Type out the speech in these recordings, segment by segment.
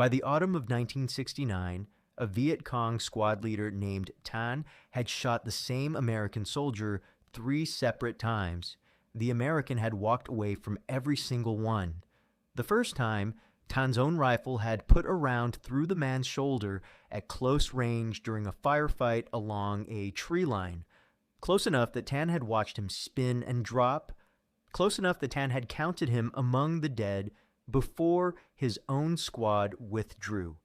By the autumn of 1969, a Viet Cong squad leader named Tan had shot the same American soldier 3 separate times. The American had walked away from every single one. The first time, Tan's own rifle had put a round through the man's shoulder at close range during a firefight along a tree line. Close enough that Tan had watched him spin and drop. Close enough that Tan had counted him among the dead before his own squad withdrew.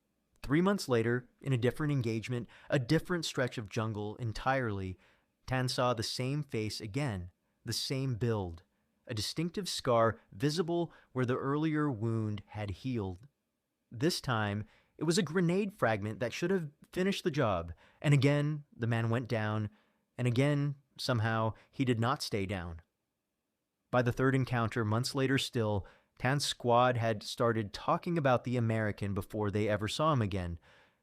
3 months later, in a different engagement, a different stretch of jungle entirely, Tan saw the same face again, the same build, a distinctive scar visible where the earlier wound had healed. This time, it was a grenade fragment that should have finished the job, and again the man went down, and again, somehow, he did not stay down. By the third encounter, months later still, Tan's squad had started talking about the American before they ever saw him again,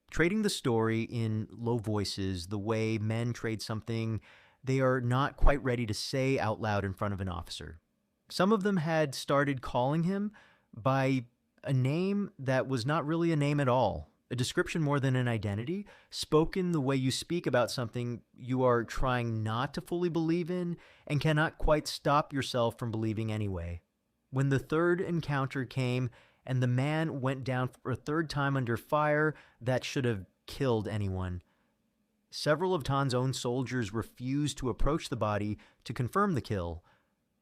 trading the story in low voices, the way men trade something they are not quite ready to say out loud in front of an officer. Some of them had started calling him by a name that was not really a name at all, a description more than an identity, spoken the way you speak about something you are trying not to fully believe in and cannot quite stop yourself from believing anyway. When the third encounter came and the man went down for a third time under fire that should have killed anyone, several of Tan's own soldiers refused to approach the body to confirm the kill,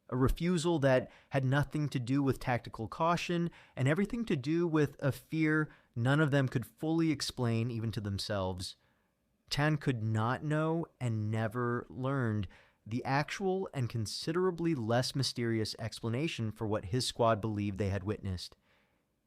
a refusal that had nothing to do with tactical caution and everything to do with a fear none of them could fully explain even to themselves. Tan could not know and never learned the actual and considerably less mysterious explanation for what his squad believed they had witnessed.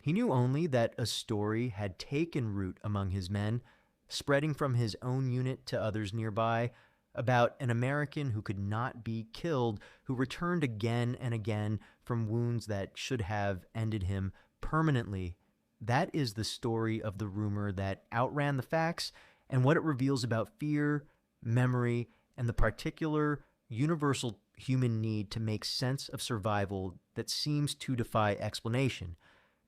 He knew only that a story had taken root among his men, spreading from his own unit to others nearby, about an American who could not be killed, who returned again and again from wounds that should have ended him permanently. That is the story of the rumor that outran the facts and what it reveals about fear, memory, and the particular universal human need to make sense of survival that seems to defy explanation.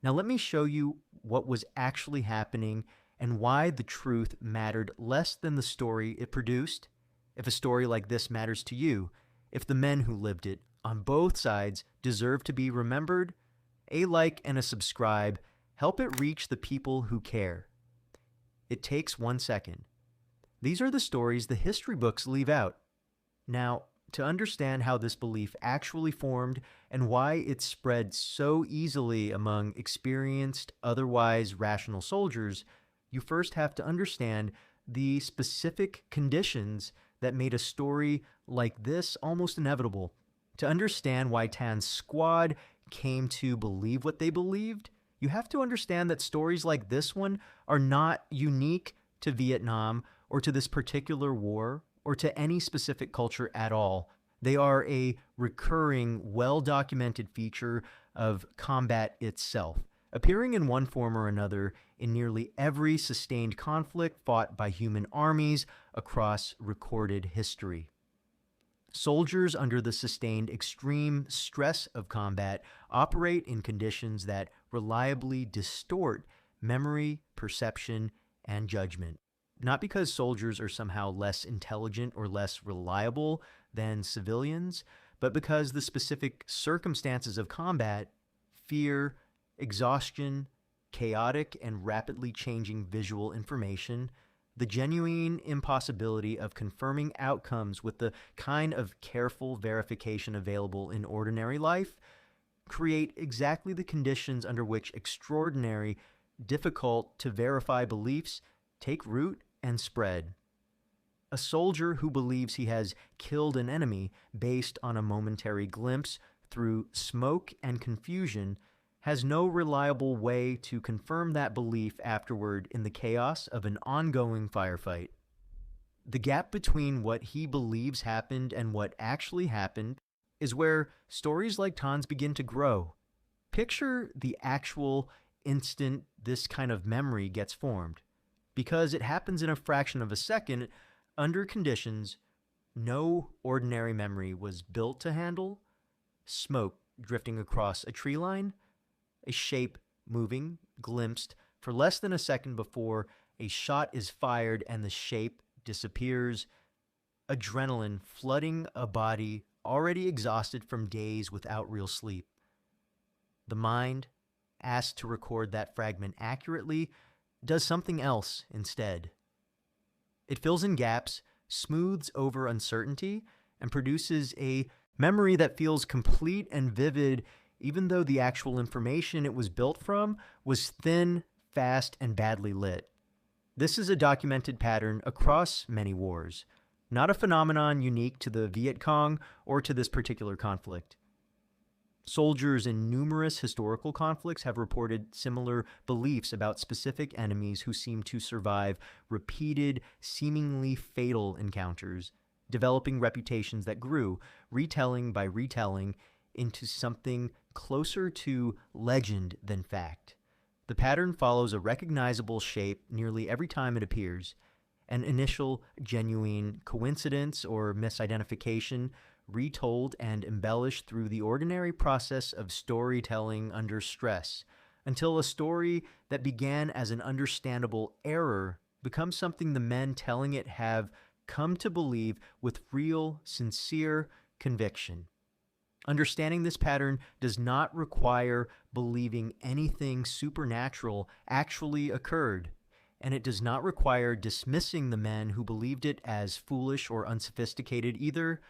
Now let me show you what was actually happening and why the truth mattered less than the story it produced. If a story like this matters to you, if the men who lived it on both sides deserve to be remembered, a like and a subscribe help it reach the people who care. It takes 1 second. These are the stories the history books leave out. Now, to understand how this belief actually formed and why it spread so easily among experienced, otherwise rational soldiers, you first have to understand the specific conditions that made a story like this almost inevitable. To understand why Tan's squad came to believe what they believed, you have to understand that stories like this one are not unique to Vietnam or to this particular war or to any specific culture at all. They are a recurring, well-documented feature of combat itself, appearing in one form or another in nearly every sustained conflict fought by human armies across recorded history. Soldiers under the sustained extreme stress of combat operate in conditions that reliably distort memory, perception, and judgment. Not because soldiers are somehow less intelligent or less reliable than civilians, but because the specific circumstances of combat, fear, exhaustion, chaotic and rapidly changing visual information, the genuine impossibility of confirming outcomes with the kind of careful verification available in ordinary life, create exactly the conditions under which extraordinary, difficult to verify beliefs take root and spread. A soldier who believes he has killed an enemy based on a momentary glimpse through smoke and confusion has no reliable way to confirm that belief afterward in the chaos of an ongoing firefight. The gap between what he believes happened and what actually happened is where stories like Tan's begin to grow. Picture the actual instant this kind of memory gets formed. Because it happens in a fraction of a second, under conditions no ordinary memory was built to handle: smoke drifting across a tree line, a shape moving, glimpsed for less than a second before a shot is fired and the shape disappears, adrenaline flooding a body already exhausted from days without real sleep. The mind, asked to record that fragment accurately, does something else instead. It fills in gaps, smooths over uncertainty, and produces a memory that feels complete and vivid, even though the actual information it was built from was thin, fast, and badly lit. This is a documented pattern across many wars, not a phenomenon unique to the Viet Cong or to this particular conflict. Soldiers in numerous historical conflicts have reported similar beliefs about specific enemies who seem to survive repeated, seemingly fatal encounters, developing reputations that grew, retelling by retelling, into something closer to legend than fact. The pattern follows a recognizable shape nearly every time it appears, an initial genuine coincidence or misidentification retold and embellished through the ordinary process of storytelling under stress, until a story that began as an understandable error becomes something the men telling it have come to believe with real, sincere conviction. Understanding this pattern does not require believing anything supernatural actually occurred, and it does not require dismissing the men who believed it as foolish or unsophisticated either.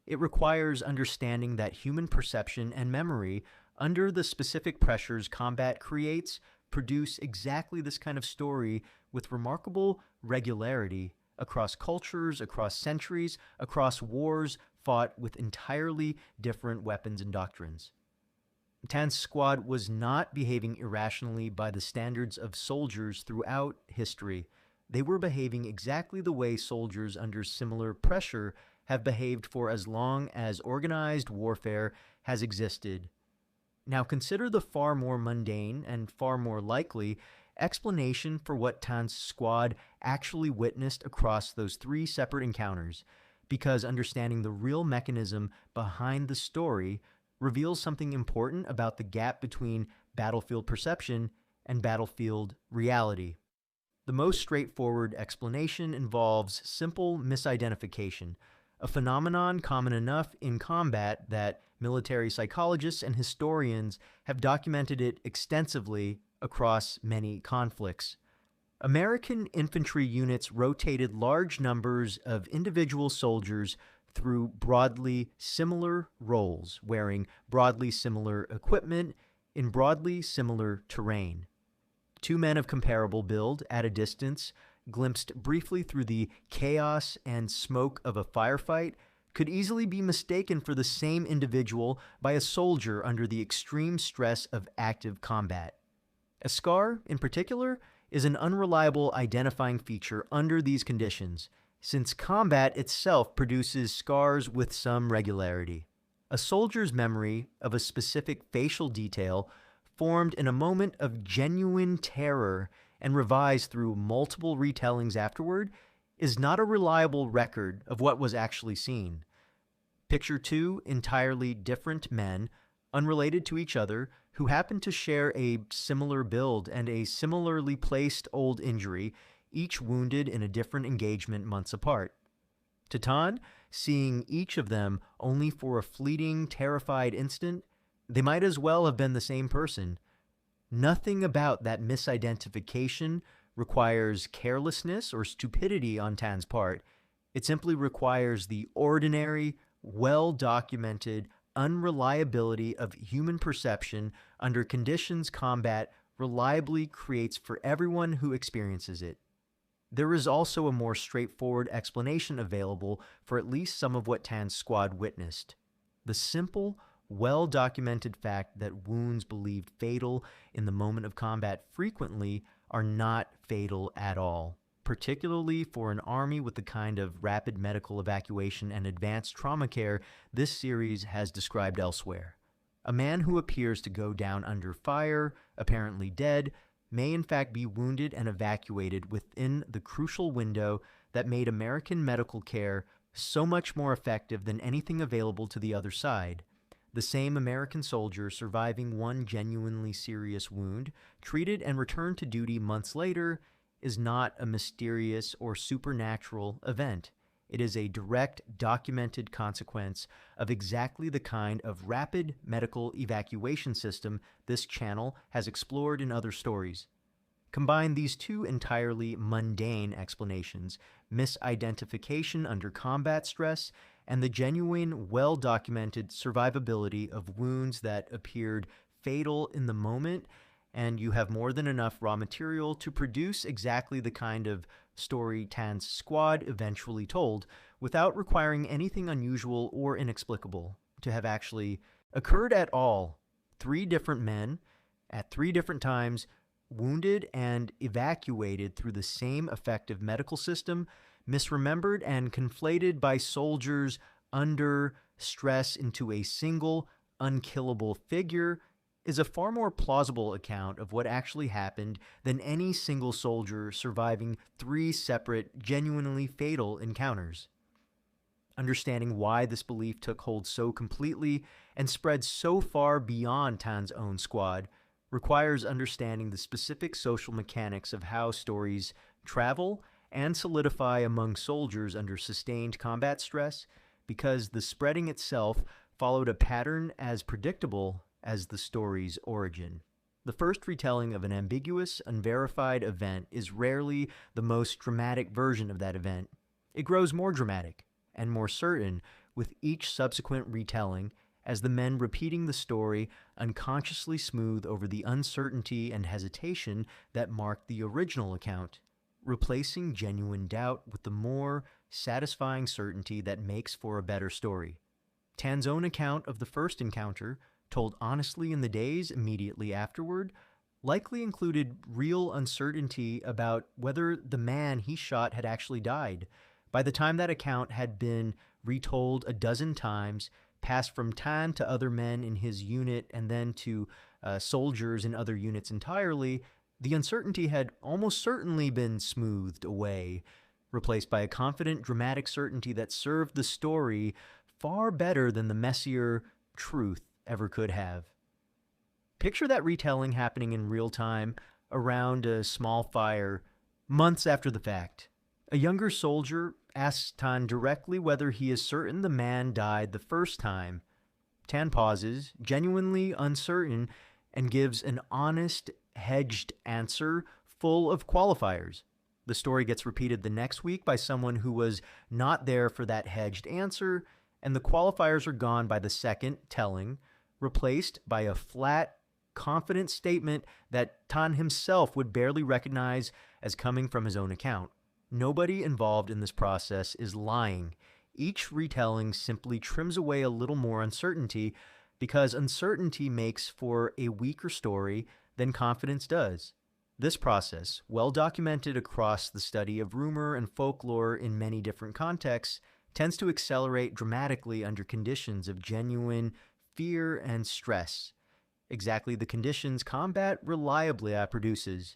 It requires understanding that human perception and memory, under the specific pressures combat creates, produce exactly this kind of story with remarkable regularity across cultures, across centuries, across wars fought with entirely different weapons and doctrines. Tan's squad was not behaving irrationally by the standards of soldiers throughout history. They were behaving exactly the way soldiers under similar pressure have behaved for as long as organized warfare has existed. Now consider the far more mundane and far more likely explanation for what Tan's squad actually witnessed across those three separate encounters, because understanding the real mechanism behind the story reveals something important about the gap between battlefield perception and battlefield reality. The most straightforward explanation involves simple misidentification, a phenomenon common enough in combat that military psychologists and historians have documented it extensively across many conflicts. American infantry units rotated large numbers of individual soldiers through broadly similar roles, wearing broadly similar equipment in broadly similar terrain. Two men of comparable build at a distance, glimpsed briefly through the chaos and smoke of a firefight, could easily be mistaken for the same individual by a soldier under the extreme stress of active combat. A scar, in particular, is an unreliable identifying feature under these conditions, since combat itself produces scars with some regularity. A soldier's memory of a specific facial detail formed in a moment of genuine terror and revised through multiple retellings afterward is not a reliable record of what was actually seen. Picture two entirely different men, unrelated to each other, who happen to share a similar build and a similarly placed old injury, each wounded in a different engagement months apart. To Tan, seeing each of them only for a fleeting, terrified instant, they might as well have been the same person. Nothing about that misidentification requires carelessness or stupidity on Tan's part. It simply requires the ordinary, well-documented unreliability of human perception under conditions combat reliably creates for everyone who experiences it. There is also a more straightforward explanation available for at least some of what Tan's squad witnessed. The simple, well-documented fact that wounds believed fatal in the moment of combat frequently are not fatal at all, particularly for an army with the kind of rapid medical evacuation and advanced trauma care this series has described elsewhere. A man who appears to go down under fire, apparently dead, may in fact be wounded and evacuated within the crucial window that made American medical care so much more effective than anything available to the other side. The same American soldier surviving one genuinely serious wound, treated and returned to duty months later, is not a mysterious or supernatural event. It is a direct, documented consequence of exactly the kind of rapid medical evacuation system this channel has explored in other stories. Combine these two entirely mundane explanations, misidentification under combat stress, and the genuine, well-documented survivability of wounds that appeared fatal in the moment, and you have more than enough raw material to produce exactly the kind of story Tan's squad eventually told, without requiring anything unusual or inexplicable to have actually occurred at all. 3 different men, at 3 different times, wounded and evacuated through the same effective medical system, misremembered and conflated by soldiers under stress into a single, unkillable figure, is a far more plausible account of what actually happened than any single soldier surviving 3 separate, genuinely fatal encounters. Understanding why this belief took hold so completely and spread so far beyond Tan's own squad requires understanding the specific social mechanics of how stories travel and solidify among soldiers under sustained combat stress, because the spreading itself followed a pattern as predictable as the story's origin. The first retelling of an ambiguous, unverified event is rarely the most dramatic version of that event. It grows more dramatic and more certain with each subsequent retelling, as the men repeating the story unconsciously smooth over the uncertainty and hesitation that marked the original account, replacing genuine doubt with the more satisfying certainty that makes for a better story. Tan's own account of the first encounter, told honestly in the days immediately afterward, likely included real uncertainty about whether the man he shot had actually died. By the time that account had been retold a dozen times, passed from Tan to other men in his unit and then to soldiers in other units entirely, the uncertainty had almost certainly been smoothed away, replaced by a confident, dramatic certainty that served the story far better than the messier truth ever could have. Picture that retelling happening in real time around a small fire months after the fact. A younger soldier asks Tan directly whether he is certain the man died the first time. Tan pauses, genuinely uncertain, and gives an honest, hedged answer full of qualifiers. The story gets repeated the next week by someone who was not there for that hedged answer, and the qualifiers are gone by the second telling, replaced by a flat, confident statement that Tan himself would barely recognize as coming from his own account. Nobody involved in this process is lying. Each retelling simply trims away a little more uncertainty, because uncertainty makes for a weaker story than confidence does. This process, well documented across the study of rumor and folklore in many different contexts, tends to accelerate dramatically under conditions of genuine fear and stress. Exactly the conditions combat reliably produces.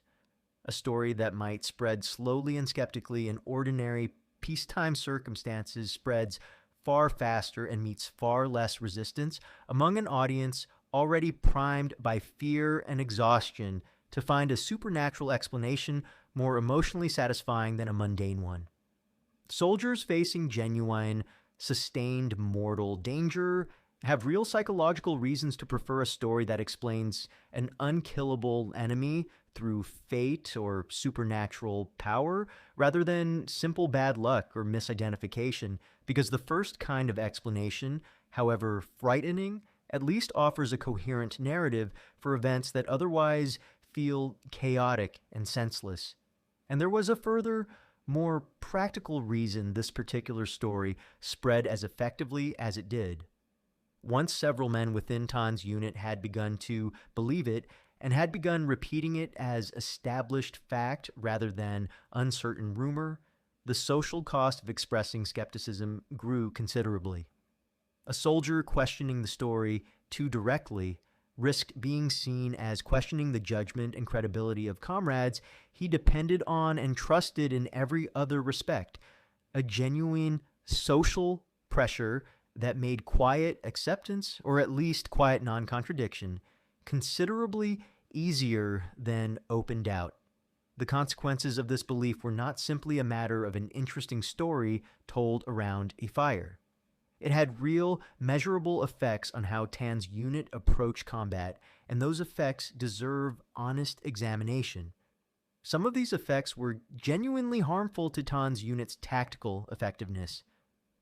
A story that might spread slowly and skeptically in ordinary peacetime circumstances spreads far faster and meets far less resistance among an audience already primed by fear and exhaustion to find a supernatural explanation more emotionally satisfying than a mundane one. Soldiers facing genuine, sustained mortal danger have real psychological reasons to prefer a story that explains an unkillable enemy through fate or supernatural power rather than simple bad luck or misidentification, because the first kind of explanation, however frightening, at least offers a coherent narrative for events that otherwise feel chaotic and senseless. And there was a further, more practical reason this particular story spread as effectively as it did. Once several men within Tan's unit had begun to believe it and had begun repeating it as established fact rather than uncertain rumor, the social cost of expressing skepticism grew considerably. A soldier questioning the story too directly risked being seen as questioning the judgment and credibility of comrades he depended on and trusted in every other respect. A genuine social pressure that made quiet acceptance, or at least quiet non-contradiction, considerably easier than open doubt. The consequences of this belief were not simply a matter of an interesting story told around a fire. It had real, measurable effects on how Tan's unit approached combat, and those effects deserve honest examination. Some of these effects were genuinely harmful to Tan's unit's tactical effectiveness.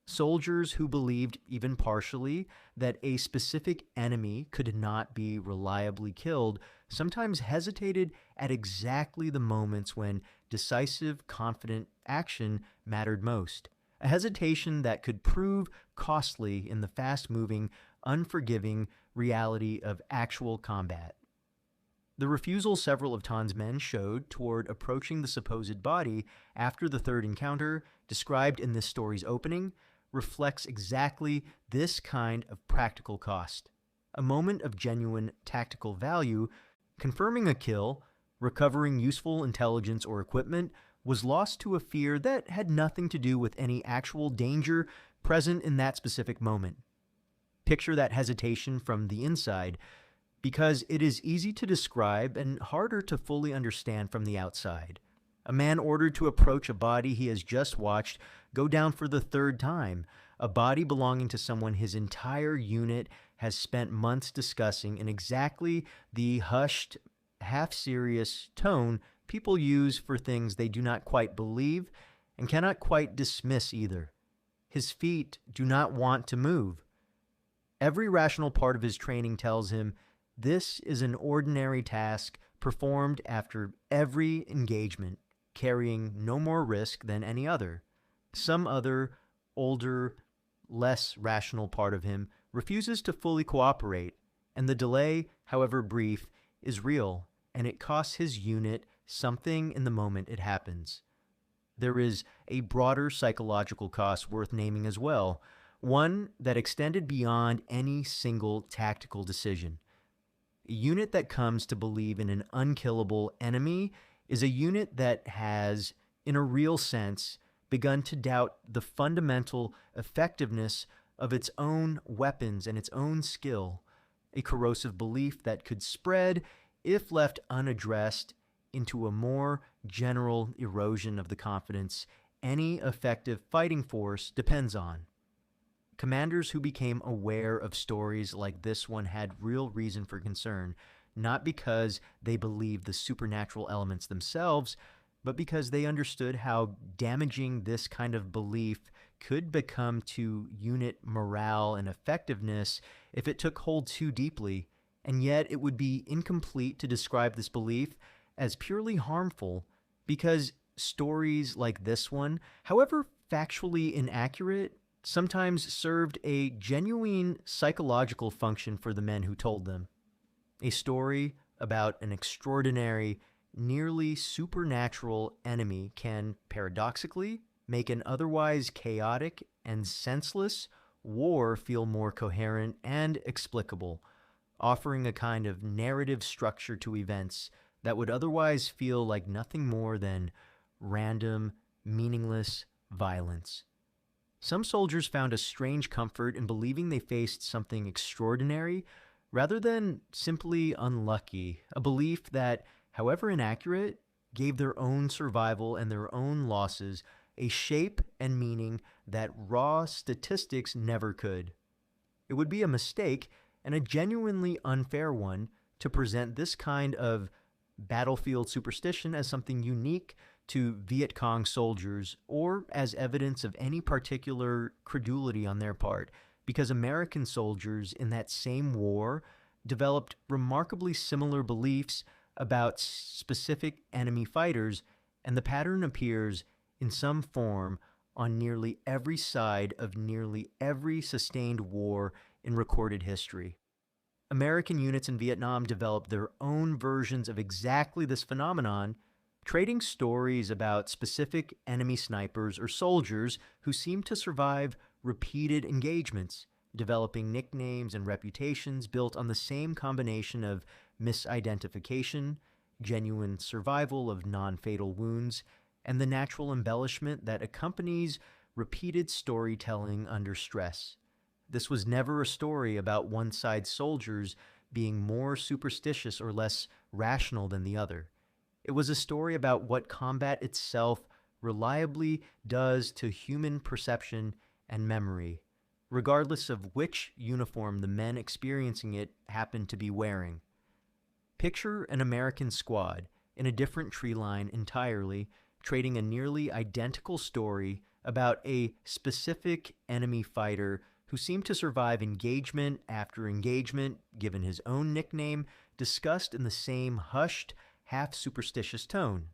Soldiers who believed, even partially, that a specific enemy could not be reliably killed sometimes hesitated at exactly the moments when decisive, confident action mattered most. A hesitation that could prove costly in the fast-moving, unforgiving reality of actual combat. The refusal several of Tan's men showed toward approaching the supposed body after the third encounter, described in this story's opening, reflects exactly this kind of practical cost. A moment of genuine tactical value, confirming a kill, recovering useful intelligence or equipment, was lost to a fear that had nothing to do with any actual danger present in that specific moment. Picture that hesitation from the inside, because it is easy to describe and harder to fully understand from the outside. A man ordered to approach a body he has just watched go down for the third time, a body belonging to someone his entire unit has spent months discussing in exactly the hushed, half-serious tone people use for things they do not quite believe and cannot quite dismiss either. His feet do not want to move. Every rational part of his training tells him this is an ordinary task performed after every engagement, carrying no more risk than any other. Some other, older, less rational part of him refuses to fully cooperate, and the delay, however brief, is real, and it costs his unit something in the moment it happens. There is a broader psychological cost worth naming as well, one that extended beyond any single tactical decision. A unit that comes to believe in an unkillable enemy is a unit that has, in a real sense, begun to doubt the fundamental effectiveness of its own weapons and its own skill, a corrosive belief that could spread, if left unaddressed, into a more general erosion of the confidence any effective fighting force depends on. Commanders who became aware of stories like this one had real reason for concern, not because they believed the supernatural elements themselves, but because they understood how damaging this kind of belief could become to unit morale and effectiveness if it took hold too deeply, and yet it would be incomplete to describe this belief as purely harmful, because stories like this one, however factually inaccurate, sometimes served a genuine psychological function for the men who told them. A story about an extraordinary, nearly supernatural enemy can, paradoxically, make an otherwise chaotic and senseless war feel more coherent and explicable, offering a kind of narrative structure to events that would otherwise feel like nothing more than random, meaningless violence. Some soldiers found a strange comfort in believing they faced something extraordinary rather than simply unlucky, a belief that, however inaccurate, gave their own survival and their own losses a shape and meaning that raw statistics never could. It would be a mistake, and a genuinely unfair one, to present this kind of battlefield superstition as something unique to Viet Cong soldiers or as evidence of any particular credulity on their part, because American soldiers in that same war developed remarkably similar beliefs about specific enemy fighters, and the pattern appears in some form on nearly every side of nearly every sustained war in recorded history. American units in Vietnam developed their own versions of exactly this phenomenon, trading stories about specific enemy snipers or soldiers who seemed to survive repeated engagements, developing nicknames and reputations built on the same combination of misidentification, genuine survival of non-fatal wounds, and the natural embellishment that accompanies repeated storytelling under stress. This was never a story about one side's soldiers being more superstitious or less rational than the other. It was a story about what combat itself reliably does to human perception and memory, regardless of which uniform the men experiencing it happen to be wearing. Picture an American squad in a different tree line entirely, trading a nearly identical story about a specific enemy fighter who seemed to survive engagement after engagement, given his own nickname, discussed in the same hushed, half-superstitious tone.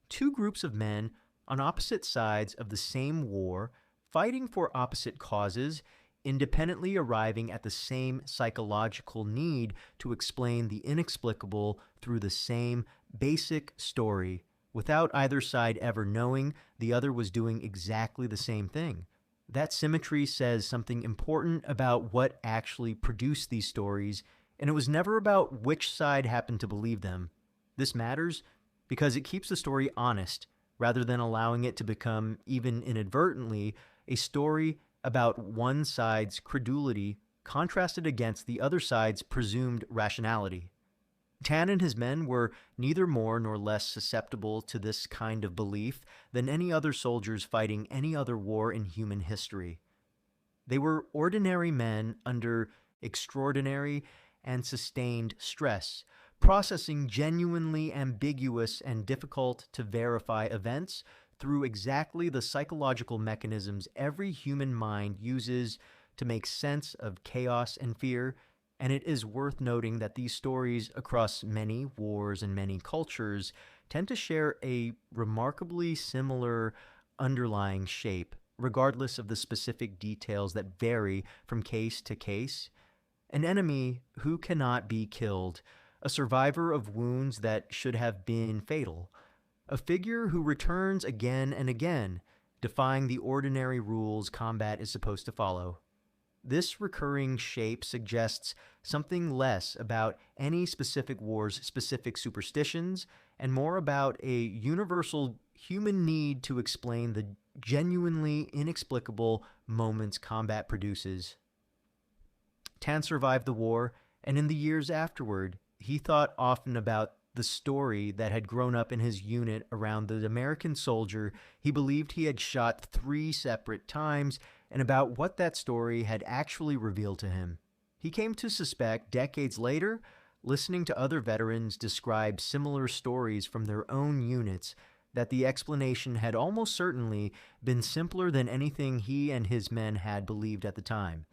Two groups of men on opposite sides of the same war, fighting for opposite causes, independently arriving at the same psychological need to explain the inexplicable through the same basic story, without either side ever knowing the other was doing exactly the same thing. That symmetry says something important about what actually produced these stories, and it was never about which side happened to believe them. This matters because it keeps the story honest, rather than allowing it to become, even inadvertently, a story about one side's credulity contrasted against the other side's presumed rationality. Tan and his men were neither more nor less susceptible to this kind of belief than any other soldiers fighting any other war in human history. They were ordinary men under extraordinary and sustained stress, processing genuinely ambiguous and difficult to verify events through exactly the psychological mechanisms every human mind uses to make sense of chaos and fear. And it is worth noting that these stories across many wars and many cultures tend to share a remarkably similar underlying shape, regardless of the specific details that vary from case to case. An enemy who cannot be killed, a survivor of wounds that should have been fatal, a figure who returns again and again, defying the ordinary rules combat is supposed to follow. This recurring shape suggests something less about any specific war's specific superstitions and more about a universal human need to explain the genuinely inexplicable moments combat produces. Tan survived the war, and in the years afterward, he thought often about the story that had grown up in his unit around the American soldier he believed he had shot 3 separate times, and about what that story had actually revealed to him. He came to suspect, decades later, listening to other veterans describe similar stories from their own units, that the explanation had almost certainly been simpler than anything he and his men had believed at the time.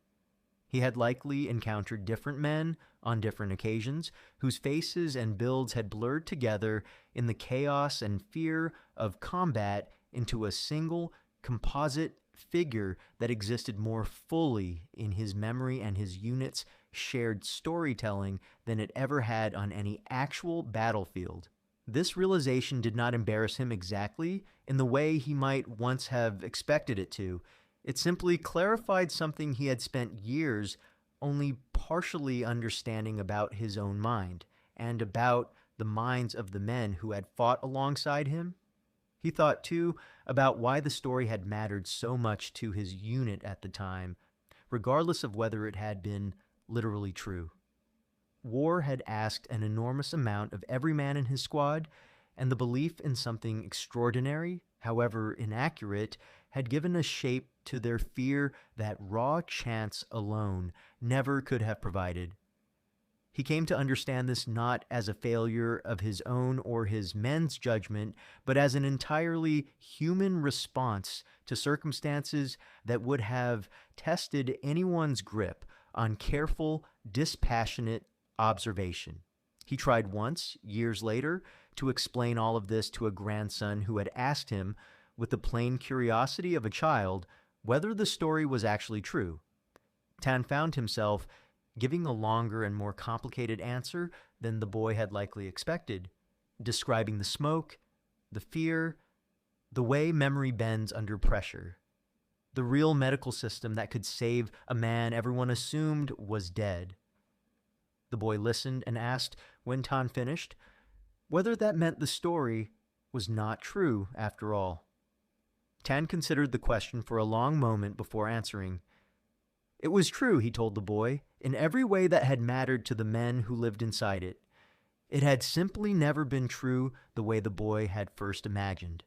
He had likely encountered different men on different occasions, whose faces and builds had blurred together in the chaos and fear of combat into a single composite figure that existed more fully in his memory and his unit's shared storytelling than it ever had on any actual battlefield. This realization did not embarrass him exactly in the way he might once have expected it to. It simply clarified something he had spent years only partially understanding about his own mind and about the minds of the men who had fought alongside him. He thought, too, about why the story had mattered so much to his unit at the time, regardless of whether it had been literally true. War had asked an enormous amount of every man in his squad, and the belief in something extraordinary, however inaccurate, had given a shape to their fear that raw chance alone never could have provided. He came to understand this not as a failure of his own or his men's judgment, but as an entirely human response to circumstances that would have tested anyone's grip on careful, dispassionate observation. He tried once, years later, to explain all of this to a grandson who had asked him, with the plain curiosity of a child, whether the story was actually true. Tan found himself giving a longer and more complicated answer than the boy had likely expected, describing the smoke, the fear, the way memory bends under pressure, the real medical system that could save a man everyone assumed was dead. The boy listened and asked, when Tan finished, whether that meant the story was not true after all. Tan considered the question for a long moment before answering. It was true, he told the boy, in every way that had mattered to the men who lived inside it. It had simply never been true the way the boy had first imagined.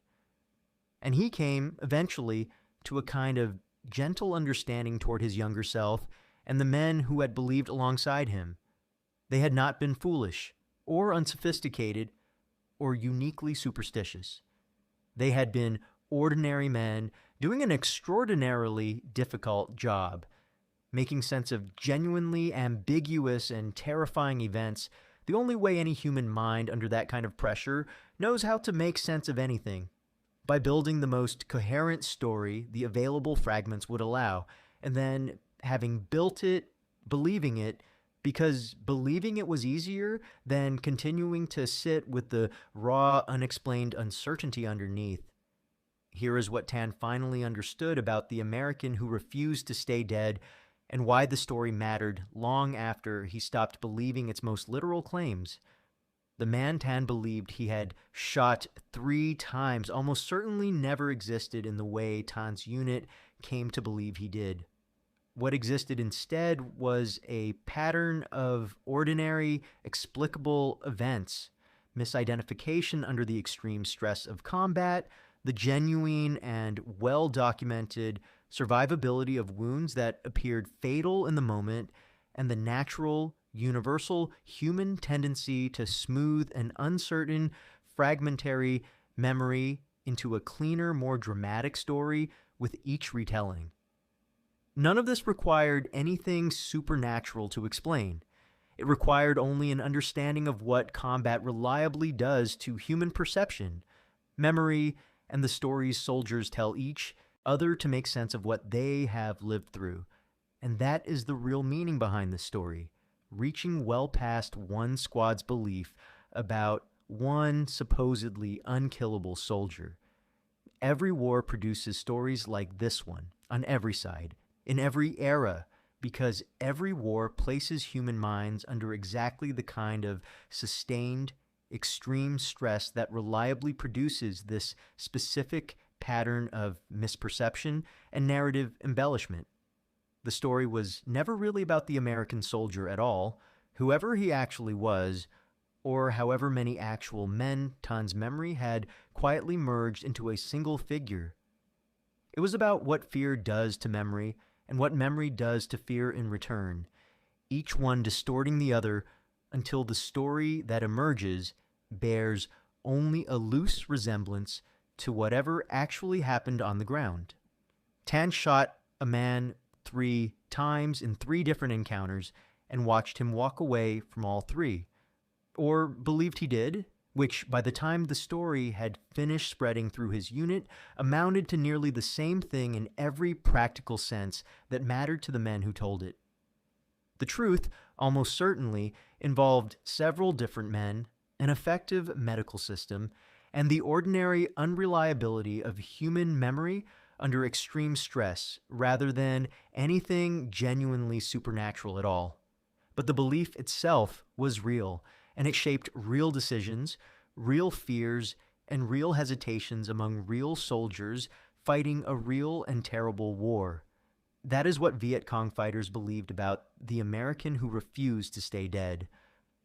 And he came, eventually, to a kind of gentle understanding toward his younger self and the men who had believed alongside him. They had not been foolish, or unsophisticated, or uniquely superstitious. They had been ordinary men doing an extraordinarily difficult job, making sense of genuinely ambiguous and terrifying events the only way any human mind under that kind of pressure knows how to make sense of anything, by building the most coherent story the available fragments would allow, and then, having built it, believing it, because believing it was easier than continuing to sit with the raw, unexplained uncertainty underneath. Here is what Tan finally understood about the American who refused to stay dead, and why the story mattered long after he stopped believing its most literal claims. The man Tan believed he had shot 3 times almost certainly never existed in the way Tan's unit came to believe he did. What existed instead was a pattern of ordinary, explicable events, misidentification under the extreme stress of combat, the genuine and well-documented survivability of wounds that appeared fatal in the moment, and the natural, universal human tendency to smooth an uncertain, fragmentary memory into a cleaner, more dramatic story with each retelling. None of this required anything supernatural to explain. It required only an understanding of what combat reliably does to human perception, memory, and the stories soldiers tell each other to make sense of what they have lived through. And that is the real meaning behind this story, reaching well past one squad's belief about one supposedly unkillable soldier. Every war produces stories like this one, on every side, in every era, because every war places human minds under exactly the kind of sustained, extreme stress that reliably produces this specific pattern of misperception and narrative embellishment. The story was never really about the American soldier at all, whoever he actually was, or however many actual men Tan's memory had quietly merged into a single figure. It was about what fear does to memory and what memory does to fear in return, each one distorting the other until the story that emerges bears only a loose resemblance to whatever actually happened on the ground. Tan shot a man 3 times in 3 different encounters and watched him walk away from all 3. Or believed he did, which by the time the story had finished spreading through his unit amounted to nearly the same thing in every practical sense that mattered to the men who told it. The truth, almost certainly, involved several different men, an effective medical system, and the ordinary unreliability of human memory under extreme stress, rather than anything genuinely supernatural at all. But the belief itself was real, and it shaped real decisions, real fears, and real hesitations among real soldiers fighting a real and terrible war. That is what Viet Cong fighters believed about the American who refused to stay dead.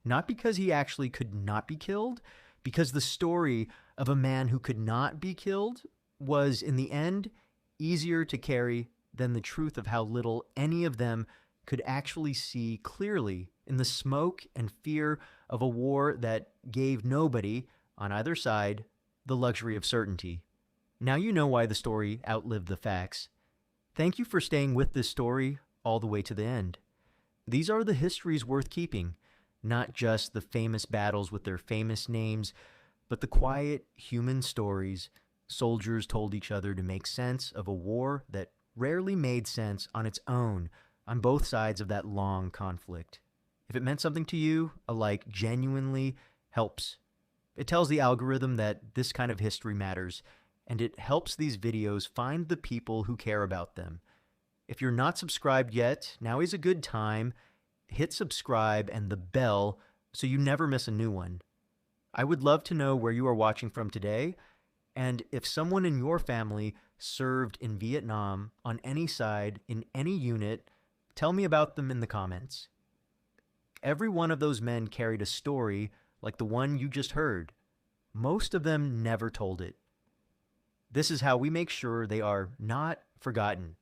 Not because he actually could not be killed, because the story of a man who could not be killed was, in the end, easier to carry than the truth of how little any of them could actually see clearly in the smoke and fear of a war that gave nobody, on either side, the luxury of certainty. Now you know why the story outlived the facts. Thank you for staying with this story all the way to the end. These are the histories worth keeping, not just the famous battles with their famous names, but the quiet human stories soldiers told each other to make sense of a war that rarely made sense on its own on both sides of that long conflict. If it meant something to you, a like genuinely helps. It tells the algorithm that this kind of history matters, and it helps these videos find the people who care about them. If you're not subscribed yet, now is a good time. Hit subscribe and the bell so you never miss a new one. I would love to know where you are watching from today, and if someone in your family served in Vietnam on any side, in any unit, Tell me about them in the comments. Every one of those men carried a story like the one you just heard. Most of them never told it. This is how we make sure they are not forgotten.